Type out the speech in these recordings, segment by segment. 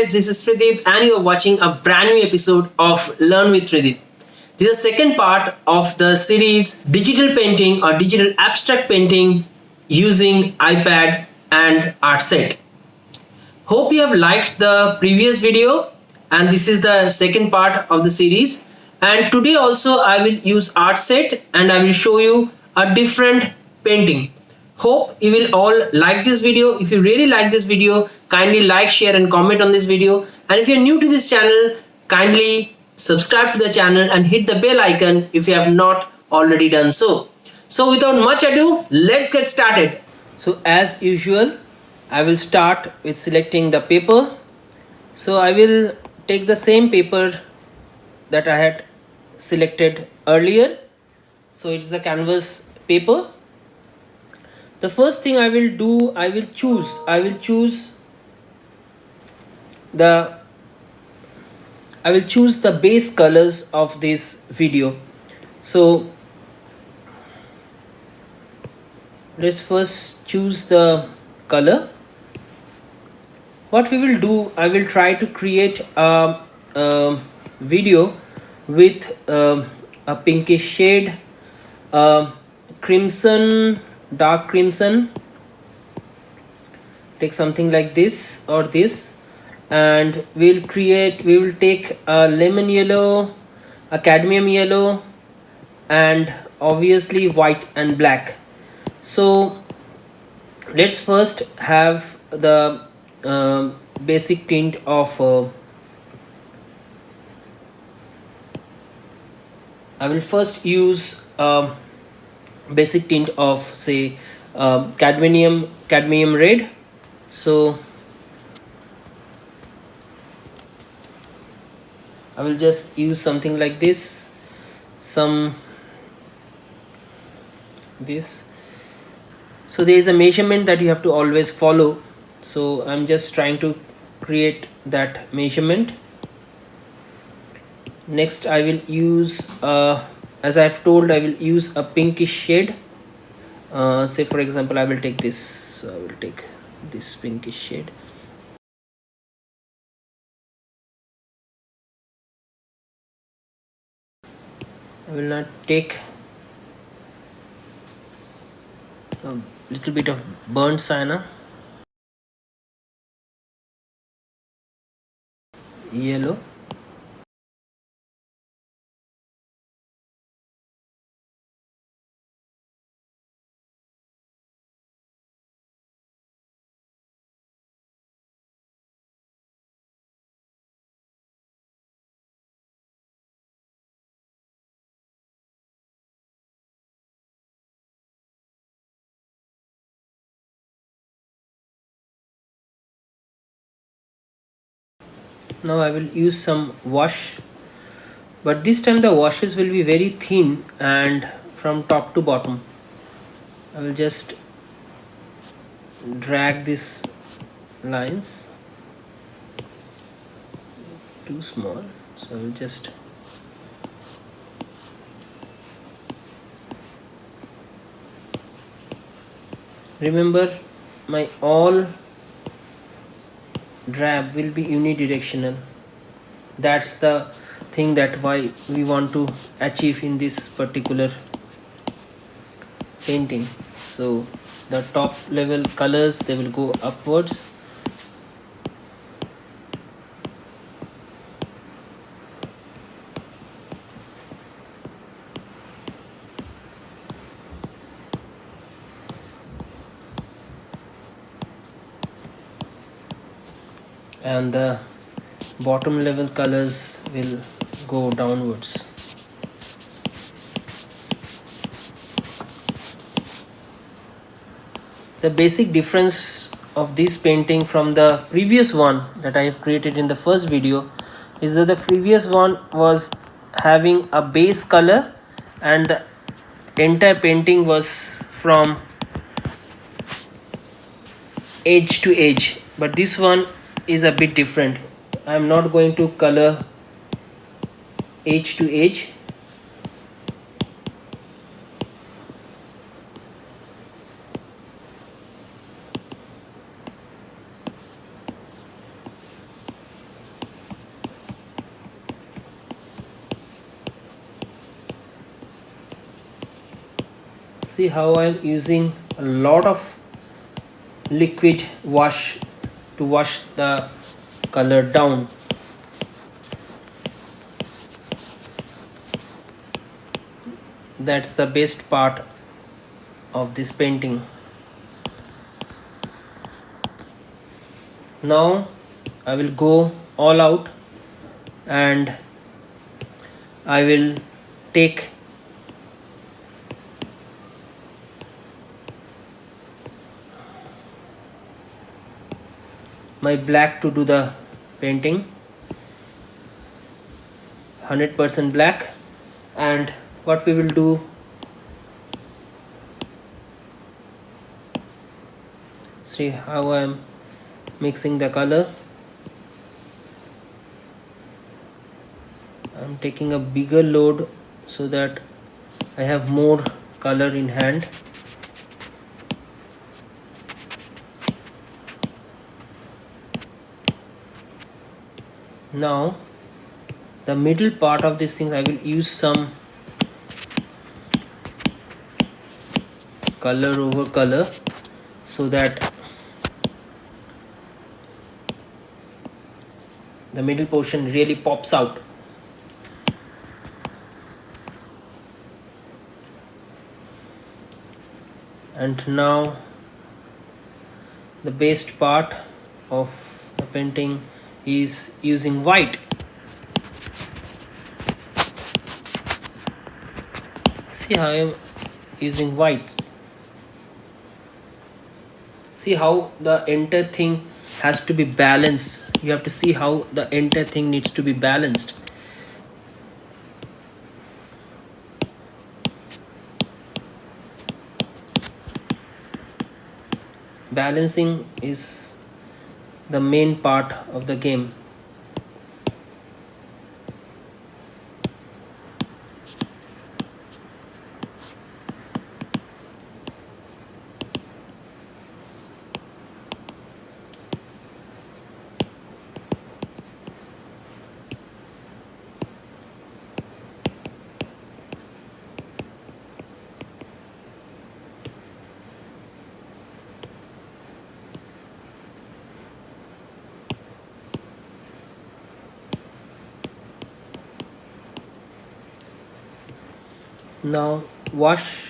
guys, this is Pradeep and you're watching a brand new episode of Learn with Pradeep. This is the second part of the series Digital Painting or Digital Abstract Painting using iPad and Artset. Hope you have liked the previous video and this is the second part of the series. And today also I will use Artset and I will show you a different painting. Hope you will all like this video. If you really like this video, kindly like, share and comment on this video. And if you're new to this channel, kindly subscribe to the channel and hit the bell icon if you have not already done so. So without much ado, let's get started. So as usual, I will start with selecting the paper. So I will take the same paper that I had selected earlier. So it's the canvas paper. The first thing I will do, I will choose the base colors of this video. So let's first choose the color. What we will do, I will try to create a video with a pinkish shade, crimson, dark crimson. Take something like this or this, and we will take a lemon yellow, a cadmium yellow, and obviously white and black. So let's first have the basic tint of I will first use basic tint of say cadmium red. So I will just use something like this, so there is a measurement that you have to always follow. So I'm just trying to create that measurement. Next I will use as I've told, I will use a pinkish shade. Say for example, I will take this. So I will take this pinkish shade. I will not take a little bit of burnt sienna, yellow, now I will use some wash, but this time the washes will be very thin and from top to bottom. I will just drag these lines, too small, so I will just remember my all drab will be unidirectional. That's the thing that why we want to achieve in this particular painting. So the top level colors, they will go upwards, and the bottom level colors will go downwards. The basic difference of this painting from the previous one that I have created in the first video is that the previous one was having a base color and the entire painting was from edge to edge, but this one is a bit different. I am not going to color edge to edge. See how I'm using a lot of liquid wash to wash the color down. That's the best part of this painting. Now I will go all out and I will take my black to do the painting, 100% black. And what we will do, see how I am mixing the color. I'm taking a bigger load so that I have more color in hand. Now the middle part of this thing I will use some color over color so that the middle portion really pops out. And now the best part of the painting is using white. See how I am using whites. See how the entire thing has to be balanced. You have to see how the entire thing needs to be balanced. Balancing is the main part of the game. Now wash.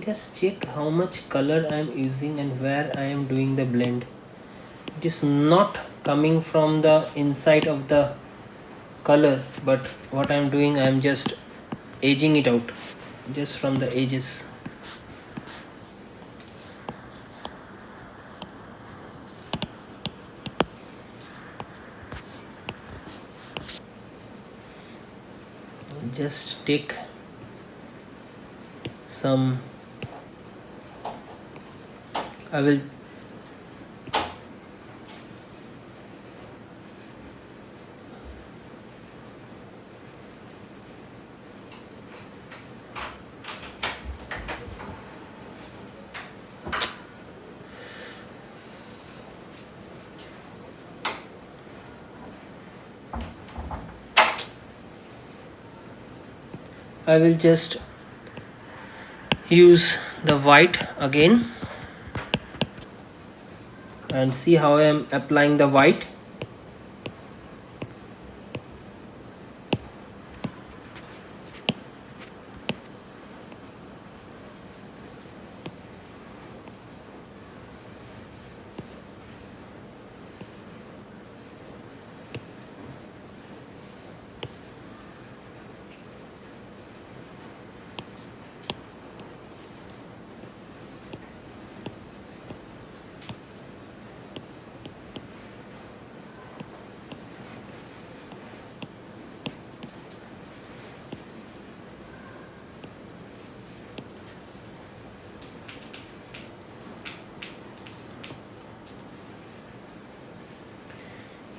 Just check how much color I am using and where I am doing the blend. It is not coming from the inside of the color, but what I am doing, I am just edging it out just from the edges. Just take some, I will just use the white again and see how I am applying the white.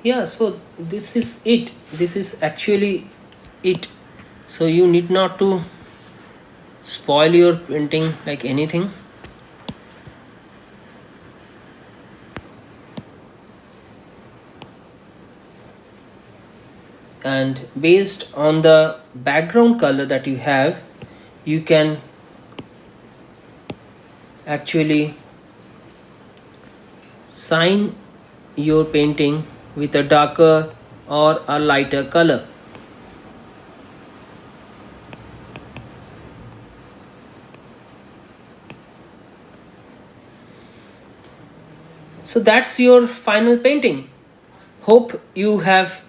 Yeah, so this is it. This is actually it. So you need not to spoil your painting like anything. And based on the background color that you have, you can actually sign your painting with a darker or a lighter color. So that's your final painting. Hope you have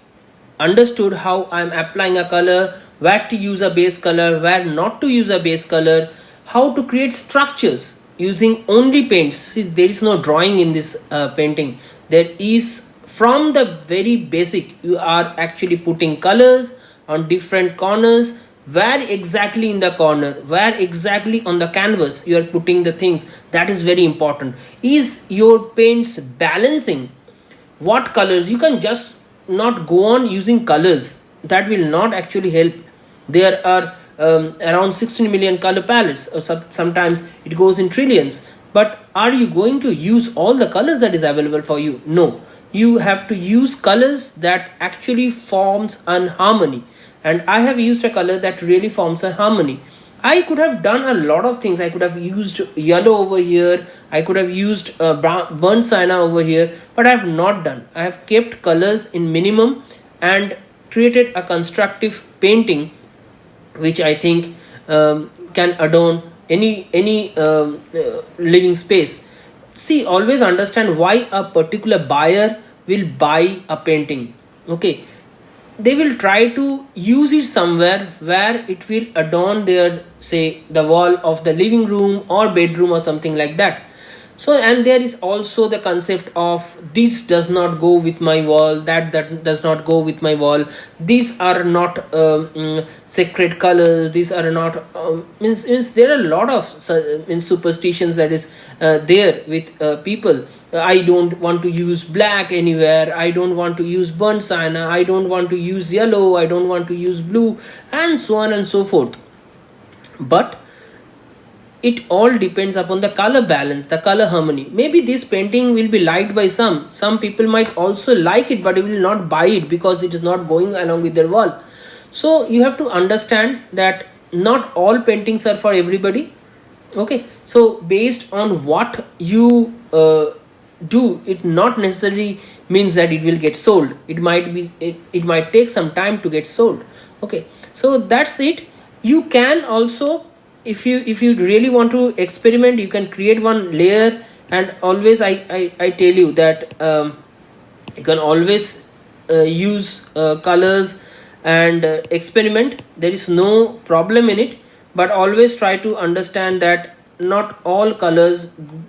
understood how I'm applying a color, where to use a base color, where not to use a base color, how to create structures using only paints. See, there is no drawing in this painting. There is, from the very basic, you are actually putting colors on different corners. Where exactly in the corner, where exactly on the canvas you are putting the things, that is very important. Is your paints balancing? What colors? You can just not go on using colors, that will not actually help. There are around 16 million color palettes, or sometimes it goes in trillions. But are you going to use all the colors that is available for you? No, you have to use colors that actually forms an harmony, and I have used a color that really forms a harmony. I could have done a lot of things. I could have used yellow over here. I could have used burnt sienna over here, but I have not done. I have kept colors in minimum and created a constructive painting, which I think can adorn any living space. See, always understand why a particular buyer will buy a painting. Okay, they will try to use it somewhere where it will adorn their, say, the wall of the living room or bedroom or something like that. So, and there is also the concept of, this does not go with my wall, that does not go with my wall, these are not sacred colors, these are not means there are a lot of superstitions that is there with people. I don't want to use black anywhere, I don't want to use burnt sienna, I don't want to use yellow, I don't want to use blue, and so on and so forth. But it all depends upon the color balance, the color harmony. Maybe this painting will be liked by some people might also like it, but they will not buy it because it is not going along with their wall. So you have to understand that not all paintings are for everybody. Okay, so based on what you do, it not necessarily means that it will get sold. It might be, it might take some time to get sold. Okay, so that's it. You can also, if you really want to experiment, you can create one layer. And always I tell you that you can always use colors and experiment. There is no problem in it, but always try to understand that not all colors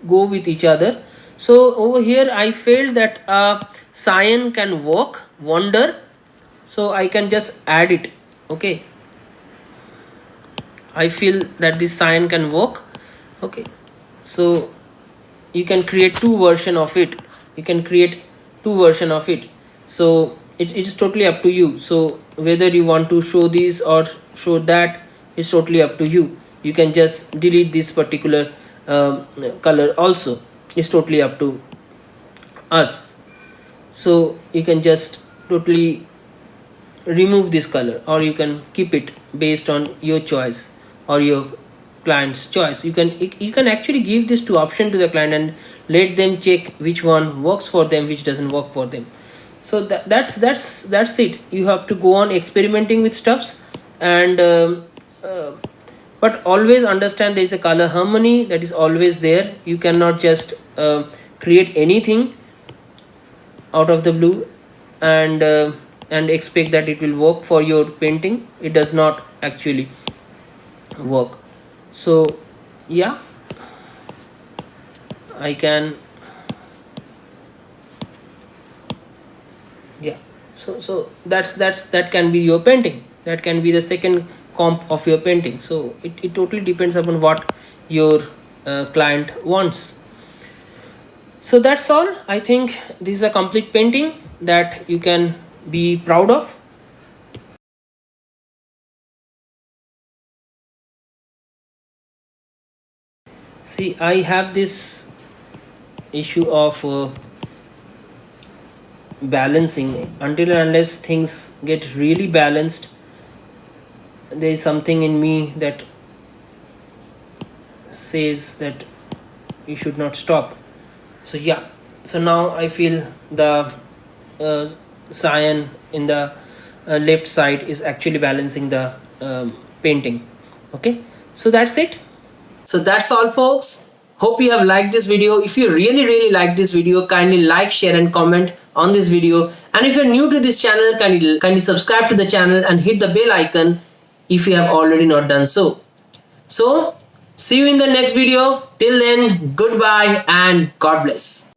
go with each other. So over here I felt that cyan can work wonder, so I can just add it. Okay, I feel that this cyan can work. Okay, so you can create two version of it, you can create two version of it. So it is totally up to you. So whether you want to show this or show that is totally up to you. You can just delete this particular color also, it's totally up to us. So you can just totally remove this color, or you can keep it based on your choice or your client's choice. You can actually give this two option to the client and let them check which one works for them, which doesn't work for them. So that's it. You have to go on experimenting with stuffs, and but always understand there is a color harmony that is always there. You cannot just create anything out of the blue and expect that it will work for your painting. It does not actually work. So yeah, I can, yeah, so that can be your painting, that can be the second comp of your painting. So it totally depends upon what your client wants. So that's all. I think this is a complete painting. that you can be proud of? See, I have this issue of balancing. Until and unless things get really balanced, there is something in me that says that you should not stop. So yeah, so now I feel the cyan in the left side is actually balancing the painting. Okay, so that's it. So that's all, folks. Hope you have liked this video. If you really like this video, kindly like, share and comment on this video. And if you're new to this channel, kindly subscribe to the channel and hit the bell icon if you have already not done so. So see you in the next video. Till then, goodbye and God bless.